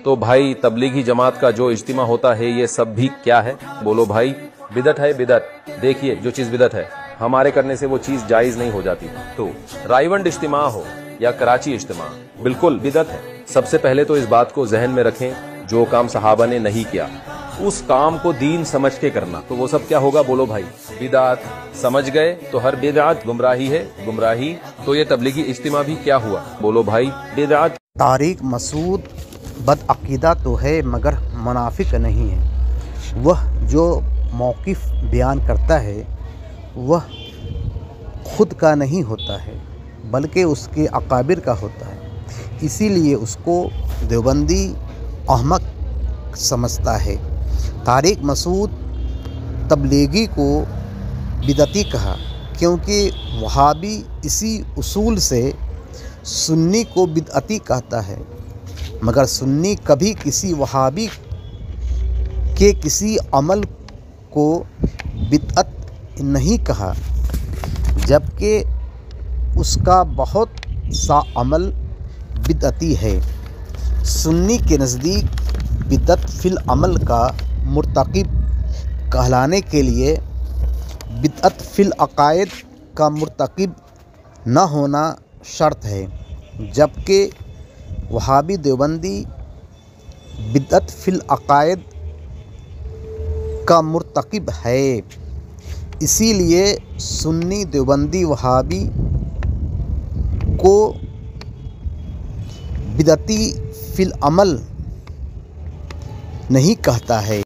तो भाई तबलीगी जमात का जो इज्तिमा होता है ये सब भी क्या है? बोलो भाई, बिदत है बिदत। देखिए जो चीज बिदत है हमारे करने से वो चीज जायज नहीं हो जाती। तो रायवंड इज्तिमा हो या कराची इज्तिमा, बिल्कुल बिदत है। सबसे पहले तो इस बात को जहन में रखें, जो काम सहाबा ने नहीं किया उस काम को दीन समझ के करना, तो वो सब क्या होगा? बोलो भाई, बिदात। समझ गए? तो हर बिदात गुमराही है, गुमराही। तो ये तबलीगी इज्तिमा भी क्या हुआ? बोलो भाई, बिदात। तारिक मसूद बदअकीदा तो है मगर मुनाफिक नहीं है। वह जो मौक़िफ़ बयान करता है वह खुद का नहीं होता है बल्कि उसके अकाबिर का होता है, इसीलिए उसको देवबंदी अहमक समझता है। तारिक मसूद तबलीगी को बिदती कहा क्योंकि वहाबी इसी उसूल से सुन्नी को बिदअती कहता है, मगर सुन्नी कभी किसी वहाबी के किसी अमल को बिदअत नहीं कहा, जबकि उसका बहुत सा अमल बिदअती है। सुन्नी के नज़दीक बिदअत फिल अमल का मुर्तकिब कहलाने के लिए बिदअत फिल अकायद का मुर्तकिब न होना शर्त है, जबकि वहाबी देवबंदी बिदअत फिल अकायद का मुर्तकिब है। इसीलिए सुन्नी देवबंदी वहाबी को बिदअती फिल अमल नहीं कहता है।